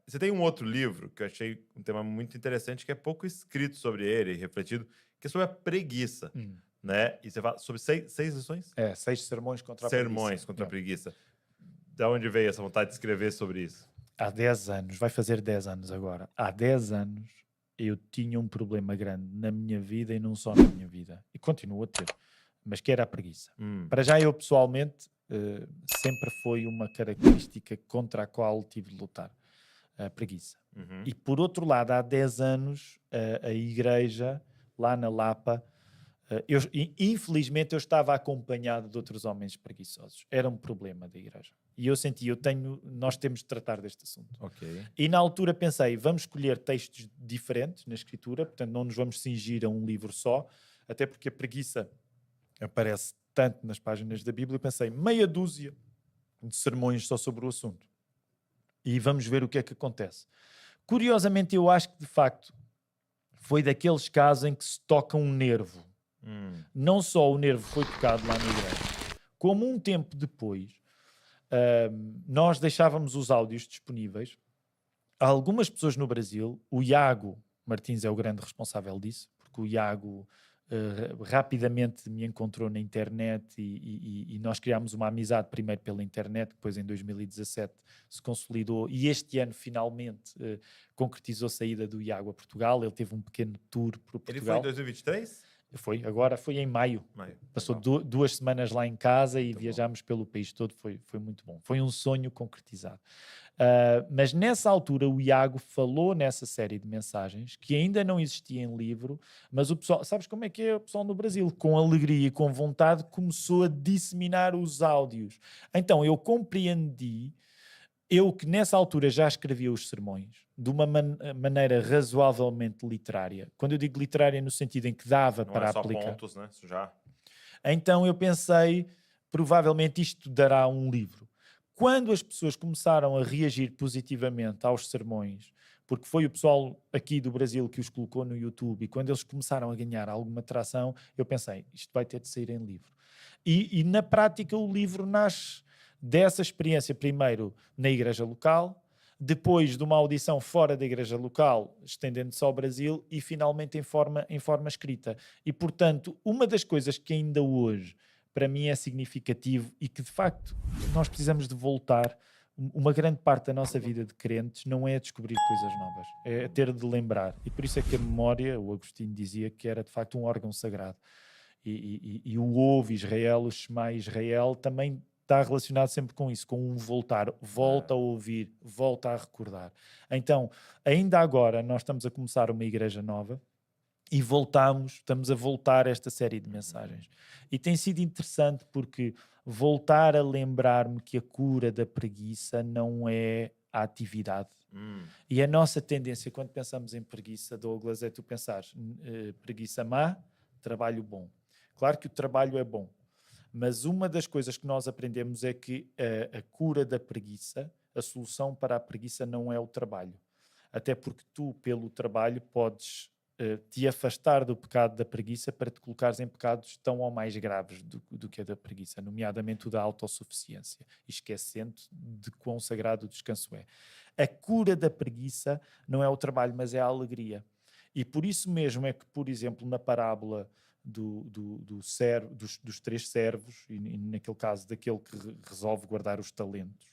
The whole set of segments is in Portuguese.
você tem um outro livro que eu achei um tema muito interessante, que é pouco escrito sobre ele, refletido, que é sobre a preguiça, né? E você fala sobre seis lições? 6 sermões contra a Sermões preguiça. contra a preguiça. Da onde veio essa vontade de escrever sobre isso? Há 10 anos, vai fazer 10 anos agora. Há 10 anos eu tinha um problema grande na minha vida e não só na minha vida. E continuo a ter. Mas que era a preguiça. Para já eu pessoalmente sempre foi uma característica contra a qual tive de lutar. A preguiça. E por outro lado, há 10 anos a igreja, lá na Lapa, infelizmente eu estava acompanhado de outros homens preguiçosos. Era um problema da igreja. E eu senti, nós temos de tratar deste assunto. Ok. E na altura pensei, vamos escolher textos diferentes na escritura, portanto não nos vamos cingir a um livro só, até porque a preguiça aparece tanto nas páginas da Bíblia. Eu pensei, meia dúzia de sermões só sobre o assunto. E vamos ver o que é que acontece. Curiosamente, eu acho que de facto foi daqueles casos em que se toca um nervo. Não só o nervo foi tocado lá na igreja, como um tempo depois nós deixávamos os áudios disponíveis. Há algumas pessoas no Brasil, o Iago Martins é o grande responsável disso, porque o Iago rapidamente me encontrou na internet e nós criámos uma amizade primeiro pela internet, depois em 2017 se consolidou e este ano finalmente concretizou a saída do Iago a Portugal. Ele teve um pequeno tour por Portugal. Ele foi em 2023? Foi em maio. Passou 2 semanas lá em casa e viajámos pelo país todo. Foi muito bom. Foi um sonho concretizado. Mas nessa altura o Iago falou nessa série de mensagens que ainda não existia em livro, mas o pessoal, sabes como é que é o pessoal no Brasil? Com alegria e com vontade começou a disseminar os áudios. Então eu compreendi, eu que nessa altura já escrevia os sermões de uma maneira razoavelmente literária. Quando eu digo literária no sentido em que dava para aplicar. Não é só pontos, né? Isso já. Então eu pensei, provavelmente isto dará um livro. Quando as pessoas começaram a reagir positivamente aos sermões, porque foi o pessoal aqui do Brasil que os colocou no YouTube, e quando eles começaram a ganhar alguma tração, eu pensei, isto vai ter de sair em livro. E na prática o livro nasce dessa experiência, primeiro na igreja local, depois de uma audição fora da igreja local, estendendo-se ao Brasil, e finalmente em forma escrita. E, portanto, uma das coisas que ainda hoje, para mim, é significativo e que, de facto, nós precisamos de voltar, uma grande parte da nossa vida de crentes não é descobrir coisas novas, é ter de lembrar. E por isso é que a memória, o Agostinho dizia que era, de facto, um órgão sagrado. E o ouve Israel, o Shema Israel, também está relacionado sempre com isso, com um voltar, volta a ouvir, volta a recordar. Então, ainda agora, nós estamos a começar uma igreja nova e estamos a voltar a esta série de mensagens. E tem sido interessante porque voltar a lembrar-me que a cura da preguiça não é a atividade. E a nossa tendência, quando pensamos em preguiça, Douglas, é tu pensares preguiça má, trabalho bom. Claro que o trabalho é bom, mas uma das coisas que nós aprendemos é que a cura da preguiça, a solução para a preguiça não é o trabalho. Até porque tu, pelo trabalho, podes te afastar do pecado da preguiça para te colocares em pecados tão ou mais graves do que a da preguiça, nomeadamente o da autossuficiência, esquecendo de quão sagrado o descanso é. A cura da preguiça não é o trabalho, mas é a alegria. E por isso mesmo é que, por exemplo, na parábola dos 3 servos, e naquele caso daquele que resolve guardar os talentos,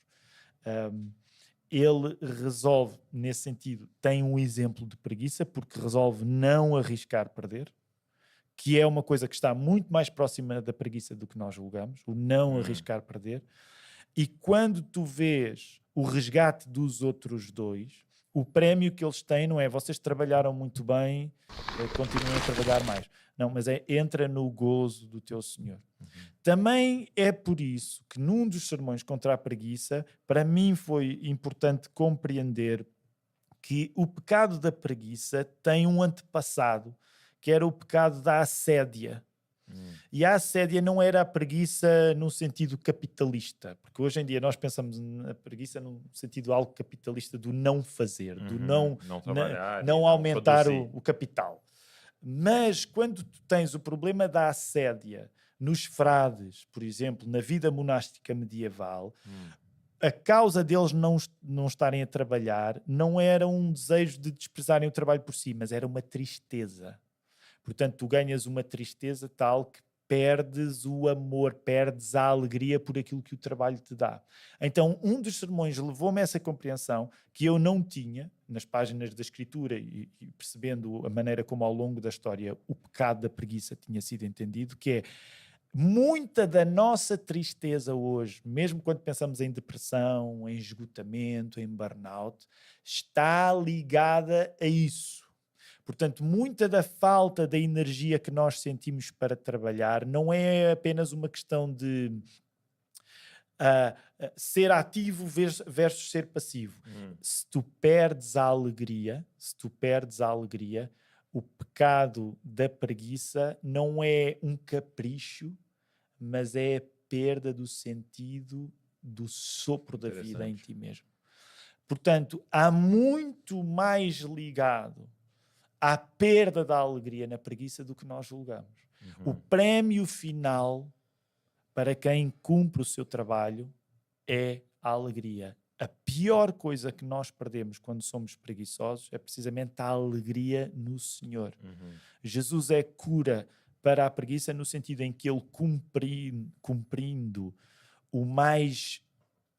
ele resolve, nesse sentido, tem um exemplo de preguiça, porque resolve não arriscar perder, que é uma coisa que está muito mais próxima da preguiça do que nós julgamos, o não arriscar perder. E quando tu vês o resgate dos outros 2, o prémio que eles têm não é vocês trabalharam muito bem, continuem a trabalhar mais. Não, mas é entra no gozo do teu Senhor. Também é por isso que num dos sermões contra a preguiça, para mim foi importante compreender que o pecado da preguiça tem um antepassado, que era o pecado da assédia. E a assédia não era a preguiça no sentido capitalista, porque hoje em dia nós pensamos na preguiça no sentido algo capitalista do não fazer, do não trabalhar, não aumentar produzir. o capital. Mas quando tu tens o problema da assédia nos frades, por exemplo, na vida monástica medieval, a causa deles não estarem a trabalhar não era um desejo de desprezarem o trabalho por si, mas era uma tristeza. Portanto, tu ganhas uma tristeza tal que perdes o amor, perdes a alegria por aquilo que o trabalho te dá. Então, um dos sermões levou-me a essa compreensão que eu não tinha nas páginas da Escritura e percebendo a maneira como ao longo da história o pecado da preguiça tinha sido entendido, que é muita da nossa tristeza hoje, mesmo quando pensamos em depressão, em esgotamento, em burnout, está ligada a isso. Portanto, muita da falta da energia que nós sentimos para trabalhar não é apenas uma questão de ser ativo versus ser passivo. Se tu perdes a alegria, o pecado da preguiça não é um capricho, mas é a perda do sentido do sopro da vida em ti mesmo. Portanto, há muito mais ligado à perda da alegria na preguiça do que nós julgamos. O prémio final para quem cumpre o seu trabalho é a alegria. A pior coisa que nós perdemos quando somos preguiçosos é precisamente a alegria no Senhor. Jesus é cura para a preguiça no sentido em que ele, cumprindo o mais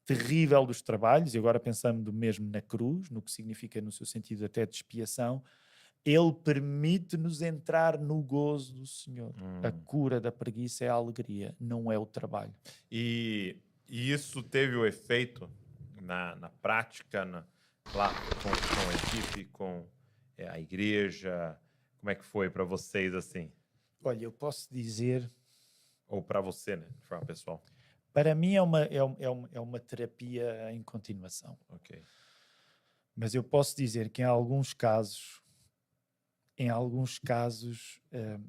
terrível dos trabalhos, e agora pensando mesmo na cruz, no que significa no seu sentido até de expiação, ele permite-nos entrar no gozo do Senhor. A cura da preguiça é a alegria, não é o trabalho. E isso teve o efeito na prática, lá com a equipe, com a igreja? Como é que foi para vocês assim? Olha, eu posso dizer... Ou para você, né, de forma pessoal? Para mim é uma terapia em continuação. Ok. Mas eu posso dizer que em alguns casos,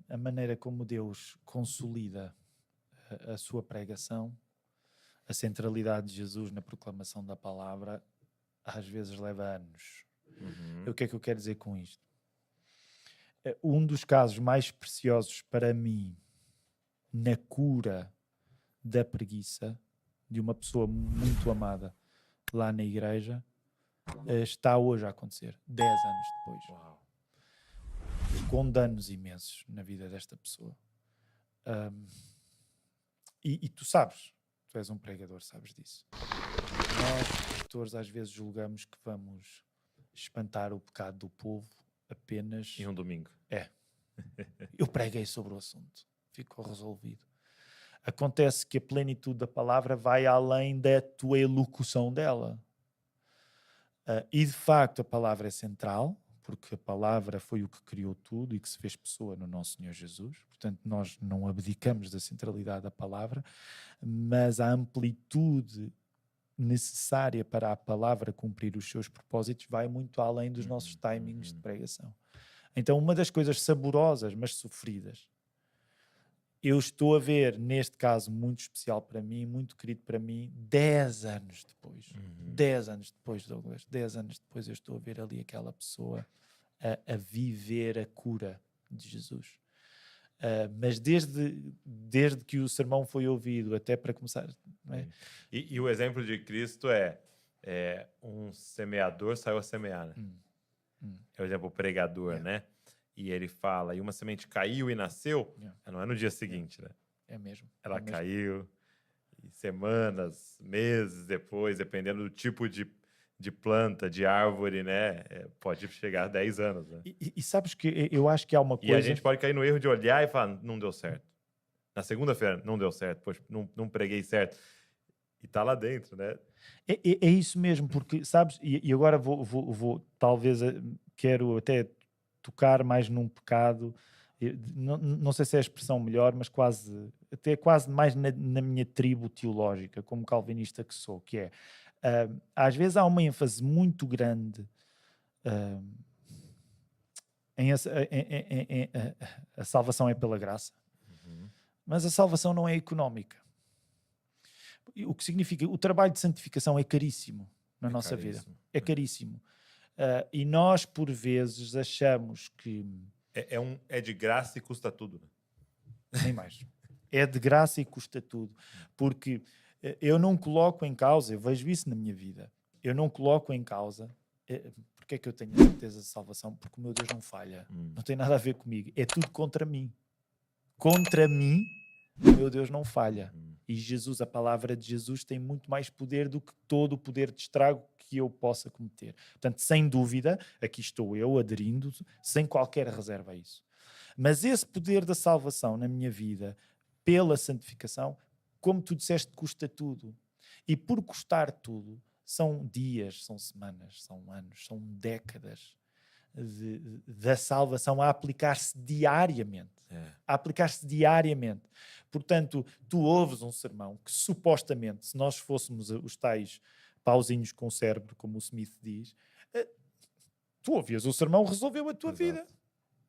a maneira como Deus consolida a sua pregação, a centralidade de Jesus na proclamação da palavra, às vezes leva anos. O que é que eu quero dizer com isto? Um dos casos mais preciosos para mim na cura da preguiça de uma pessoa muito amada lá na igreja está hoje a acontecer, 10 anos depois. Uau. Com danos imensos na vida desta pessoa. E tu sabes, tu és um pregador, sabes disso. Nós, pastores, às vezes julgamos que vamos espantar o pecado do povo apenas... Em um domingo. Eu preguei sobre o assunto. Ficou resolvido. Acontece que a plenitude da palavra vai além da tua elocução dela. E, de facto, a palavra é central, porque a palavra foi o que criou tudo e que se fez pessoa no nosso Senhor Jesus. Portanto, nós não abdicamos da centralidade da palavra, mas a amplitude necessária para a palavra cumprir os seus propósitos vai muito além dos nossos timings de pregação. Então, uma das coisas saborosas, mas sofridas, eu estou a ver, neste caso muito especial para mim, muito querido para mim, 10 anos depois. 10 anos depois, Douglas, 10 anos depois eu estou a ver ali aquela pessoa a viver a cura de Jesus. Mas desde que o sermão foi ouvido até para começar... Não é? E o exemplo de Cristo é um semeador saiu a semear, né? É o exemplo pregador, né? E ele fala, e uma semente caiu e nasceu, não é no dia seguinte, né? É mesmo. Ela caiu, e semanas, meses depois, dependendo do tipo de planta, de árvore, né? Pode chegar a 10 anos, né? E sabes que eu acho que há uma coisa... E a gente pode cair no erro de olhar e falar, não deu certo. Na segunda-feira, não deu certo, poxa, não preguei certo. E tá lá dentro, né? É isso mesmo, porque, sabes, e agora vou talvez, quero até tocar mais num pecado, não sei se é a expressão melhor, mas até quase mais na minha tribo teológica, como calvinista que sou, que é, às vezes há uma ênfase muito grande a salvação é pela graça, mas a salvação não é económica. O que significa, o trabalho de santificação é caríssimo na nossa vida. É caríssimo. E nós, por vezes, achamos que... É de graça e custa tudo. Nem mais. É de graça e custa tudo. Porque eu não coloco em causa, eu vejo isso na minha vida, eu não coloco em causa. Porque é que eu tenho a certeza de salvação? Porque o meu Deus não falha. Não tem nada a ver comigo. É tudo contra mim. Contra mim, o meu Deus não falha. E Jesus, a palavra de Jesus, tem muito mais poder do que todo o poder de estrago que eu possa cometer. Portanto, sem dúvida, aqui estou eu aderindo, sem qualquer reserva a isso. Mas esse poder da salvação na minha vida, pela santificação, como tu disseste, custa tudo. E por custar tudo, são dias, são semanas, são anos, são décadas da salvação a aplicar-se diariamente. A aplicar-se diariamente. Portanto, tu ouves um sermão que supostamente, se nós fôssemos os tais pauzinhos com o cérebro, como o Smith diz, tu ouvias o sermão, resolveu a tua vida.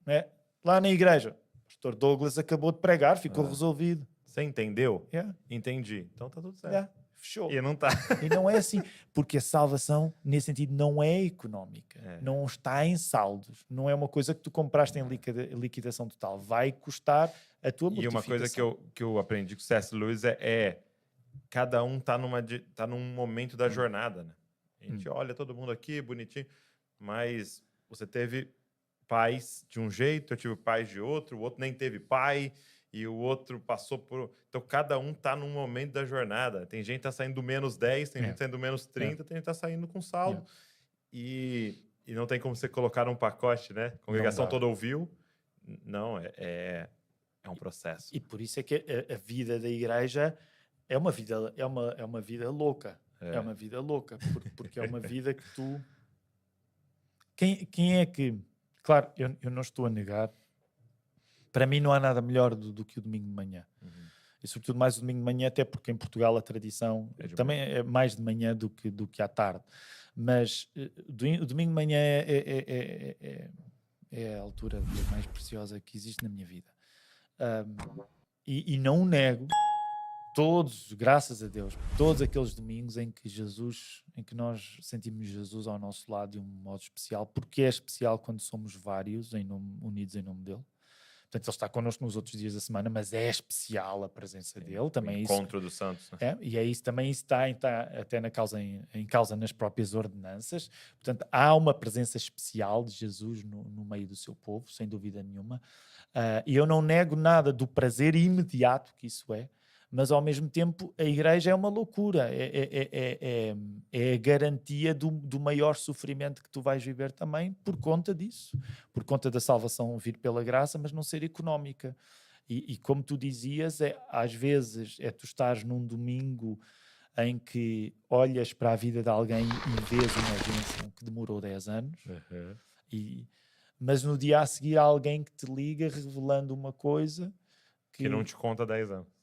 Não é? Lá na igreja, o pastor Douglas acabou de pregar, ficou resolvido. Você entendeu? Entendi. Então tá tudo certo. Fechou. E não tá. E não é assim, porque a salvação, nesse sentido, não é económica, não está em saldos, não é uma coisa que tu compraste em liquidação total, vai custar a tua mortificação. E uma coisa que eu aprendi com o C.S. Lewis cada um tá num momento da jornada, né? A gente olha todo mundo aqui, bonitinho, mas você teve pais de um jeito, eu tive pais de outro, o outro nem teve pai, e o outro passou por... Então, cada um tá num momento da jornada. Tem gente que tá saindo do menos 10, tem gente que tá saindo do menos 30, tem gente que tá saindo com saldo. E não tem como você colocar num pacote, né? A congregação toda ouviu. Não, é um processo. E por isso é que a vida da igreja é uma vida louca. É uma vida louca, porque é uma vida que tu... Quem é que... Claro, eu não estou a negar. Para mim não há nada melhor do que o domingo de manhã. E sobretudo mais o domingo de manhã, até porque em Portugal a tradição também é mais de manhã do que à tarde. Mas o domingo de manhã é a altura mais preciosa que existe na minha vida. E não nego todos, graças a Deus, todos aqueles domingos em que nós sentimos Jesus ao nosso lado de um modo especial, porque é especial quando somos vários unidos em nome dele. Portanto, ele está connosco nos outros dias da semana, mas é especial a presença dele. Também o encontro dos santos. Né? E é isso, também isso está até em causa nas próprias ordenanças. Portanto, há uma presença especial de Jesus no meio do seu povo, sem dúvida nenhuma. E eu não nego nada do prazer imediato que isso é, mas ao mesmo tempo a igreja é uma loucura, é a garantia do maior sofrimento que tu vais viver também por conta disso, por conta da salvação vir pela graça, mas não ser económica. E como tu dizias, às vezes tu estás num domingo em que olhas para a vida de alguém e vês uma bênção que demorou 10 anos, mas no dia a seguir há alguém que te liga revelando uma coisa que não te conta 10 anos.